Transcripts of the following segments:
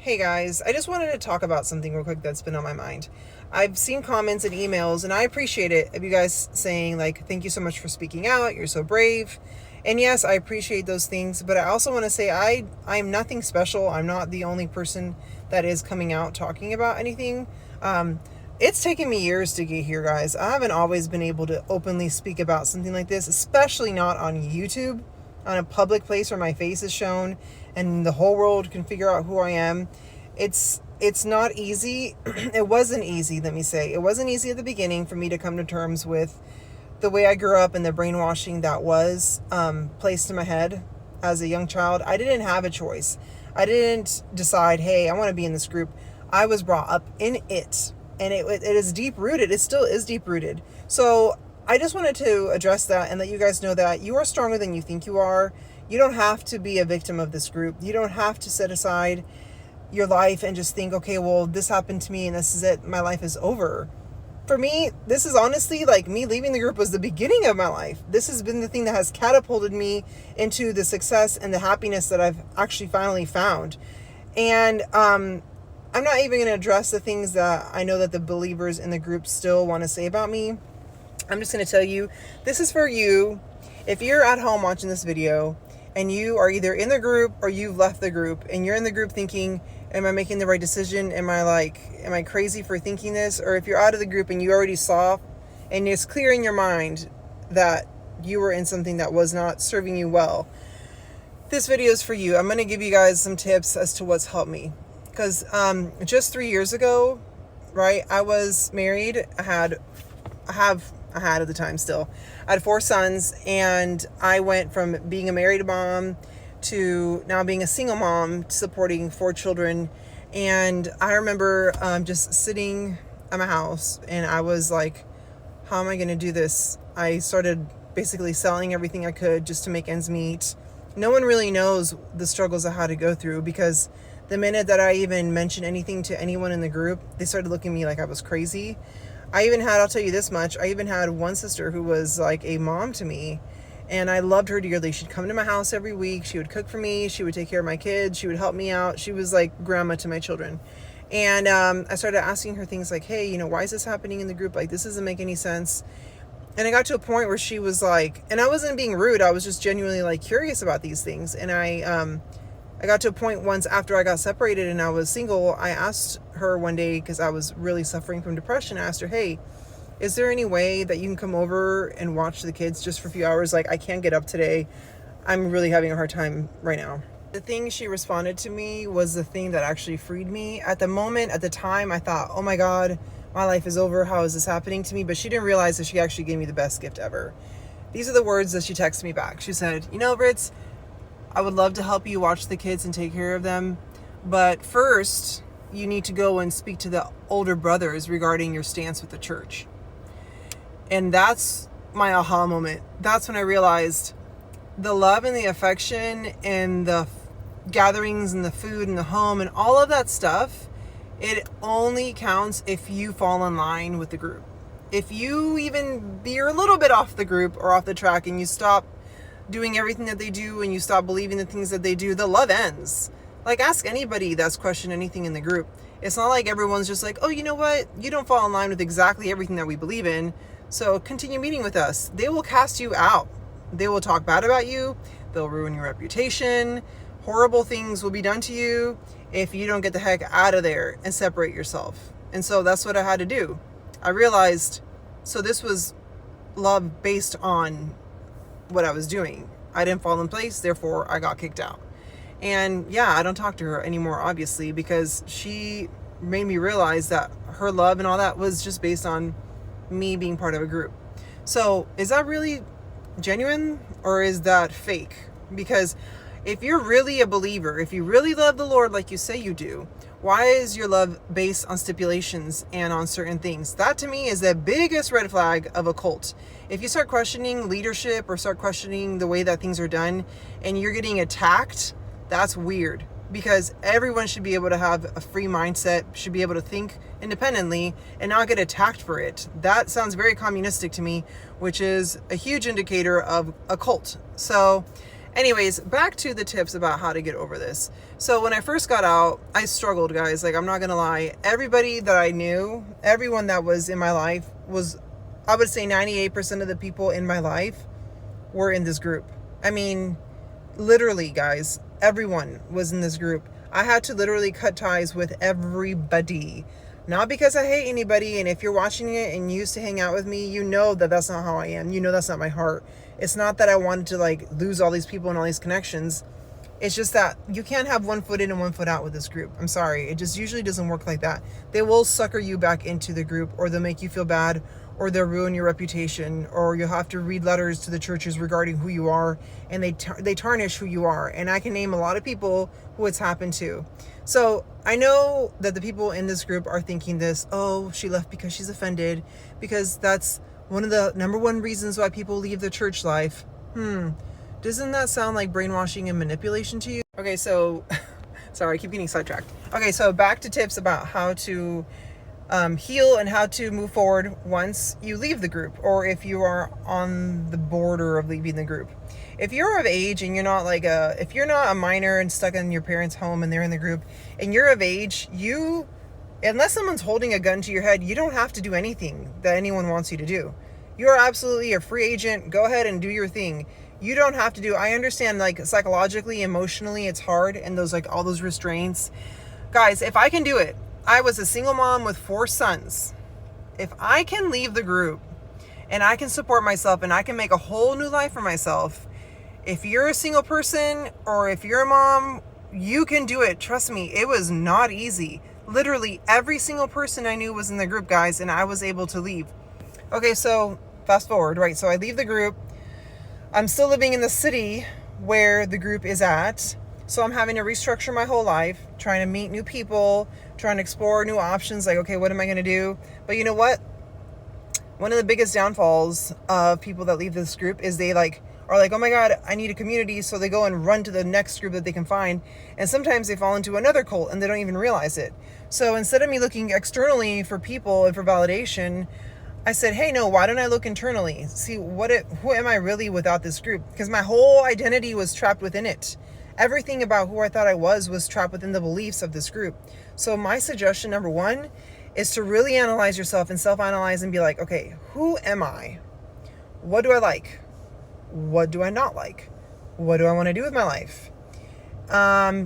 Hey guys, I just wanted to talk about something real quick that's been on my mind. I've seen comments and emails, and I appreciate it of you guys saying, like, thank you so much for speaking out. You're so brave. And yes, I appreciate those things, but I also want to say I'm nothing special. I'm not the only person that is coming out talking about anything. It's taken me years to get here, guys. I haven't always been able to openly speak about something like this, especially not on YouTube, on a public place where my face is shown and the whole world can figure out who I am. It's not easy. It wasn't easy, let me say. It wasn't easy at the beginning for me to come to terms with the way I grew up and the brainwashing that was placed in my head as a young child. I didn't have a choice. I didn't decide, hey, I want to be in this group. I was brought up in it. And it is deep-rooted. It still is deep-rooted. So I just wanted to address that and let you guys know that you are stronger than you think you are. You don't have to be a victim of this group. You don't have to set aside your life and just think, okay, well, this happened to me and this is it. My life is over. For me, this is honestly like me leaving the group was the beginning of my life. This has been the thing that has catapulted me into the success and the happiness that I've actually finally found. And I'm not even going to address the things that I know that the believers in the group still want to say about me. I'm just going to tell you, this is for you. If you're at home watching this video and you are either in the group or you've left the group and you're in the group thinking, am I making the right decision? Am I crazy for thinking this? Or if you're out of the group and you already saw and it's clear in your mind that you were in something that was not serving you well, this video is for you. I'm going to give you guys some tips as to what's helped me. Because just 3 years ago, right, I was married. I had at the time still. I had 4 sons, and I went from being a married mom to now being a single mom, supporting 4 children. And I remember just sitting at my house, and I was like, how am I going to do this? I started basically selling everything I could just to make ends meet. No one really knows the struggles I had to go through, because the minute that I even mentioned anything to anyone in the group, they started looking at me like I was crazy. I'll tell you this much, I even had one sister who was like a mom to me, and I loved her dearly. She'd come to my house every week. She would cook for me. She would take care of my kids. She would help me out. She was like grandma to my children. And I started asking her things like, hey, why is this happening in the group? Like, this doesn't make any sense. And I got to a point where she was like, and I wasn't being rude. I was just genuinely like curious about these things. And I got to a point once after I got separated and I was single, I asked her one day, because I was really suffering from depression, I asked her, hey, is there any way that you can come over and watch the kids just for a few hours? Like, I can't get up today. I'm really having a hard time right now. The thing she responded to me was the thing that actually freed me. At the time, I thought, oh my God, my life is over. How is this happening to me? But she didn't realize that she actually gave me the best gift ever. These are the words that she texted me back. She said, Ritz, I would love to help you watch the kids and take care of them, but first you need to go and speak to the older brothers regarding your stance with the church. And that's my aha moment. That's when I realized the love and the affection and the gatherings and the food and the home and all of that stuff, it only counts if you fall in line with the group. If you even veer a little bit off the group or off the track and you stop doing everything that they do and you stop believing the things that they do, the love ends. Like, ask anybody that's questioned anything in the group. It's not like everyone's just like, oh, you know what? You don't fall in line with exactly everything that we believe in, so continue meeting with us. They will cast you out. They will talk bad about you. They'll ruin your reputation. Horrible things will be done to you if you don't get the heck out of there and separate yourself. And so that's what I had to do. I realized, so this was love based on what I was doing. I didn't fall in place, therefore I got kicked out. And yeah, I don't talk to her anymore, obviously, because she made me realize that her love and all that was just based on me being part of a group. So is that really genuine, or is that fake? Because if you're really a believer, if you really love the Lord like you say you do, why is your love based on stipulations and on certain things? That to me is the biggest red flag of a cult. If you start questioning leadership or start questioning the way that things are done and you're getting attacked, that's weird, because everyone should be able to have a free mindset, should be able to think independently and not get attacked for it. That sounds very communistic to me, which is a huge indicator of a cult. So Anyways, back to the tips about how to get over this. So when I first got out, I struggled, guys. Like, I'm not going to lie. Everybody that I knew, everyone that was in my life was, I would say 98% of the people in my life were in this group. I mean, literally, guys, everyone was in this group. I had to literally cut ties with everybody. Not because I hate anybody, and if you're watching it and you used to hang out with me, you know that that's not how I am. You know that's not my heart. It's not that I wanted to like lose all these people and all these connections. It's just that you can't have one foot in and one foot out with this group. I'm sorry. It just usually doesn't work like that. They will sucker you back into the group, or they'll make you feel bad, or they'll ruin your reputation, or you'll have to read letters to the churches regarding who you are, and they tarnish who you are. And I can name a lot of people who it's happened to. So I know that the people in this group are thinking this, oh, she left because she's offended, because that's one of the number one reasons why people leave the church life. Doesn't that sound like brainwashing and manipulation to you? Okay, so, sorry, I keep getting sidetracked. Okay, so back to tips about how to heal and how to move forward once you leave the group, or if you are on the border of leaving the group. If you're of age and you're not if you're not a minor and stuck in your parents' home and they're in the group, and you're of age, unless someone's holding a gun to your head, you don't have to do anything that anyone wants you to do. You're absolutely a free agent. Go ahead and do your thing. You don't have to do, I understand, like, psychologically, emotionally, it's hard, and those, like, all those restraints. Guys, if I can do it, I was a single mom with 4 sons. If I can leave the group and I can support myself and I can make a whole new life for myself, if you're a single person or if you're a mom, you can do it. Trust me, it was not easy. Literally every single person I knew was in the group, guys, and I was able to leave. Okay, so fast forward, right? So I leave the group. I'm still living in the city where the group is at. So I'm having to restructure my whole life, trying to meet new people, trying to explore new options. Like, okay, what am I going to do? But you know what? One of the biggest downfalls of people that leave this group is they are like, oh my God, I need a community. So they go and run to the next group that they can find. And sometimes they fall into another cult and they don't even realize it. So instead of me looking externally for people and for validation, I said, hey, no, why don't I look internally? See, who am I really without this group? Because my whole identity was trapped within it. Everything about who I thought I was trapped within the beliefs of this group. So my suggestion, number one, is to really analyze yourself and self-analyze and be like, okay, who am I? What do I like? What do I not like? What do I want to do with my life?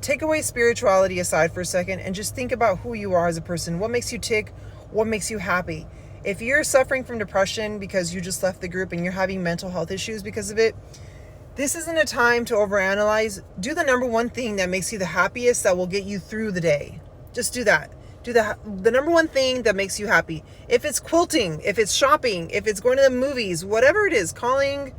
Take away spirituality aside for a second and just think about who you are as a person. What makes you tick? What makes you happy? If you're suffering from depression because you just left the group and you're having mental health issues because of it, this isn't a time to overanalyze. Do the number one thing that makes you the happiest, that will get you through the day. Just do that. Do the number one thing that makes you happy. If it's quilting, if it's shopping, if it's going to the movies, whatever it is, calling,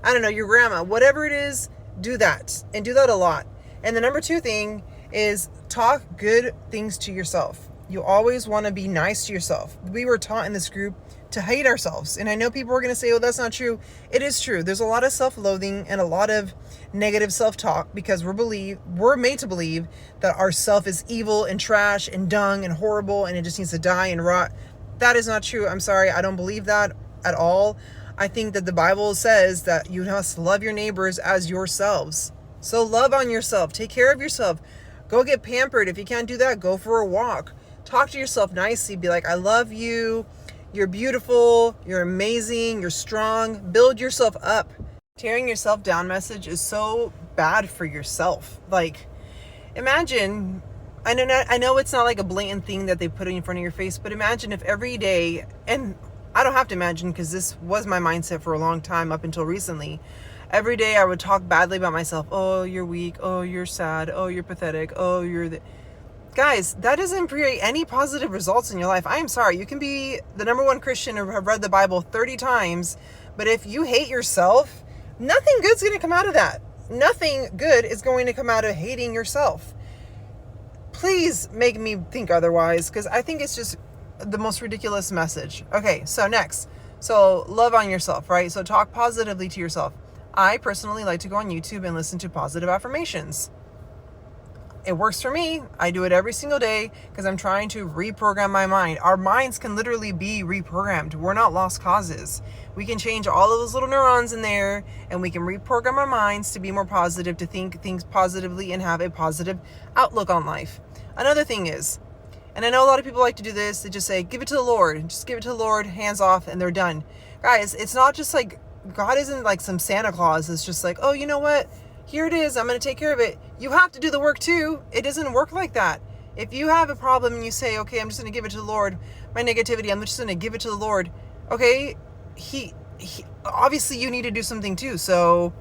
I don't know, your grandma, whatever it is, do that. And do that a lot. And the number two thing is talk good things to yourself. You always want to be nice to yourself. We were taught in this group to hate ourselves. And I know people are going to say, oh, that's not true. It is true. There's a lot of self-loathing and a lot of negative self-talk because we're made to believe that our self is evil and trash and dung and horrible and it just needs to die and rot. That is not true. I'm sorry. I don't believe that at all. I think that the Bible says that you must love your neighbors as yourselves. So love on yourself. Take care of yourself. Go get pampered. If you can't do that, go for a walk. Talk to yourself nicely. Be like, I love you. You're beautiful. You're amazing. You're strong. Build yourself up. Tearing yourself down message is so bad for yourself. Like, imagine, I know it's not like a blatant thing that they put in front of your face, but imagine if every day, and I don't have to imagine because this was my mindset for a long time up until recently. Every day I would talk badly about myself. Oh, you're weak. Oh, you're sad. Oh, you're pathetic. Oh, Guys, that doesn't create any positive results in your life. I am sorry. You can be the number one Christian or have read the Bible 30 times, but if you hate yourself, nothing good's going to come out of that. Nothing good is going to come out of hating yourself. Please make me think otherwise, because I think it's just the most ridiculous message. Okay, so next. So love on yourself, right? So talk positively to yourself. I personally like to go on YouTube and listen to positive affirmations. It works for me. I do it every single day because I'm trying to reprogram my mind. Our minds can literally be reprogrammed. We're not lost causes. We can change all of those little neurons in there, and we can reprogram our minds to be more positive, to think things positively and have a positive outlook on life. Another thing is, and I know a lot of people like to do this, they just say, give it to the Lord. Just give it to the Lord, hands off, and they're done. Guys, it's not just like, God isn't like some Santa Claus. It's just like, oh, you know what? Here it is. I'm going to take care of it. You have to do the work too. It doesn't work like that. If you have a problem and you say, okay, I'm just going to give it to the Lord, my negativity, I'm just going to give it to the Lord. Okay, he obviously you need to do something too. So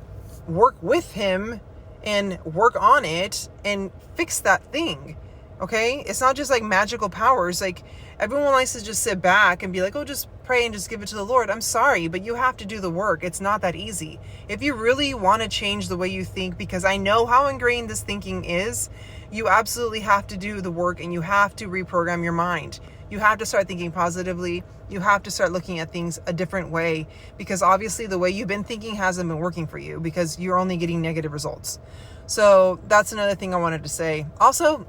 work with him and work on it and fix that thing. Okay, it's not just like magical powers. Like, everyone likes to just sit back and be like, oh, just pray and just give it to the Lord. I'm sorry, but you have to do the work. It's not that easy. If you really want to change the way you think, because I know how ingrained this thinking is, you absolutely have to do the work, and you have to reprogram your mind. You have to start thinking positively. You have to start looking at things a different way, because obviously the way you've been thinking hasn't been working for you, because you're only getting negative results. So that's another thing I wanted to say. Also,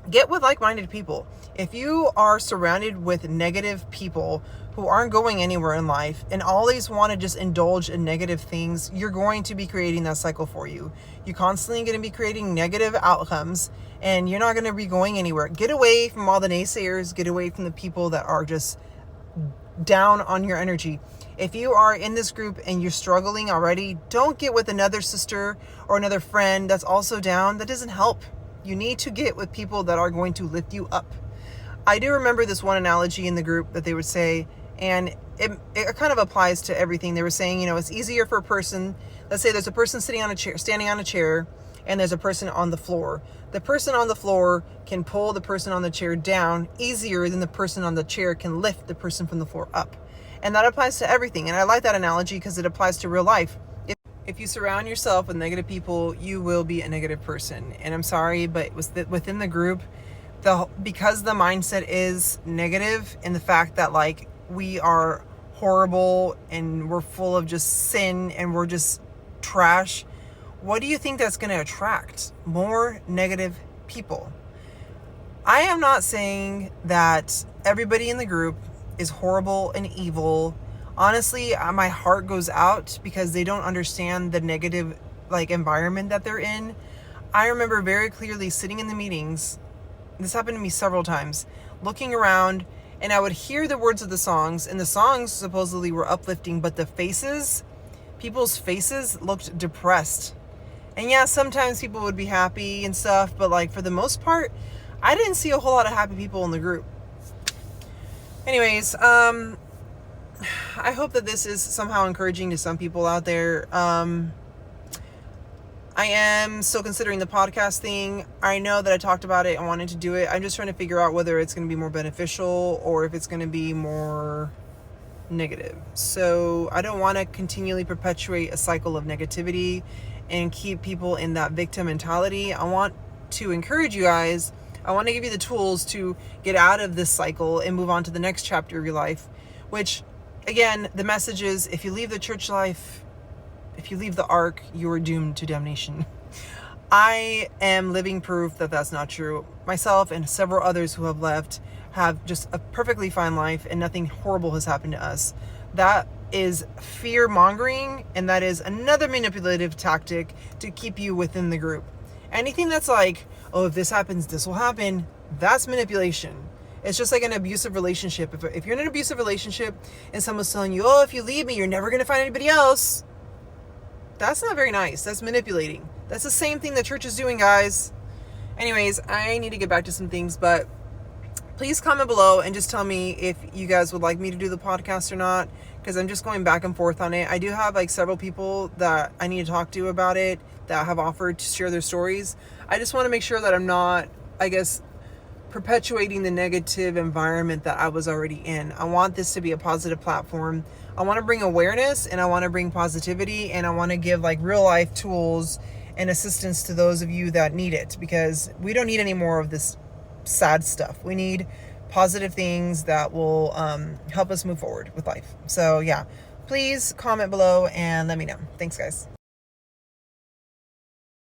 get with like-minded people. If you are surrounded with negative people who aren't going anywhere in life and always want to just indulge in negative things, you're going to be creating that cycle for you. You're constantly going to be creating negative outcomes, and you're not going to be going anywhere. Get away from all the naysayers. Get away from the people that are just down on your energy. If you are in this group and you're struggling already, don't get with another sister or another friend that's also down. That doesn't help. You need to get with people that are going to lift you up. I do remember this one analogy in the group that they would say, and it kind of applies to everything. They were saying, it's easier for a person, let's say there's a person standing on a chair, and there's a person on the floor. The person on the floor can pull the person on the chair down easier than the person on the chair can lift the person from the floor up. And that applies to everything. And I like that analogy because it applies to real life. If you surround yourself with negative people, you will be a negative person. And I'm sorry, but within the group, because the mindset is negative, and the fact that like we are horrible and we're full of just sin and we're just trash, what do you think that's going to attract? More negative people. I am not saying that everybody in the group is horrible and evil. Honestly, my heart goes out because they don't understand the negative environment that they're in. I remember very clearly sitting in the meetings, this happened to me several times, looking around, and I would hear the words of the songs, and the songs supposedly were uplifting, but people's faces looked depressed. And yeah, sometimes people would be happy and stuff, but for the most part, I didn't see a whole lot of happy people in the group. Anyways, I hope that this is somehow encouraging to some people out there. I am still considering the podcast thing. I know that I talked about it. I wanted to do it. I'm just trying to figure out whether it's going to be more beneficial or if it's going to be more negative. So I don't want to continually perpetuate a cycle of negativity and keep people in that victim mentality. I want to encourage you guys. I want to give you the tools to get out of this cycle and move on to the next chapter of your life, which, again, the message is, if you leave the church life, if you leave the ark, you are doomed to damnation. I am living proof that that's not true. Myself and several others who have left have just a perfectly fine life, and nothing horrible has happened to us. That is fear mongering, and that is another manipulative tactic to keep you within the group. Anything that's like, oh, if this happens, this will happen, that's manipulation. It's just like an abusive relationship. If you're in an abusive relationship and someone's telling you, oh, if you leave me, you're never going to find anybody else, that's not very nice. That's manipulating. That's the same thing the church is doing, guys. Anyways, I need to get back to some things, but please comment below and just tell me if you guys would like me to do the podcast or not, because I'm just going back and forth on it. I do have several people that I need to talk to about it that have offered to share their stories. I just want to make sure that I'm not, perpetuating the negative environment that I was already in. I want this to be a positive platform. I want to bring awareness, and I want to bring positivity, and I want to give real life tools and assistance to those of you that need it, because we don't need any more of this sad stuff. We need positive things that will help us move forward with life. So yeah, please comment below and let me know. Thanks, guys.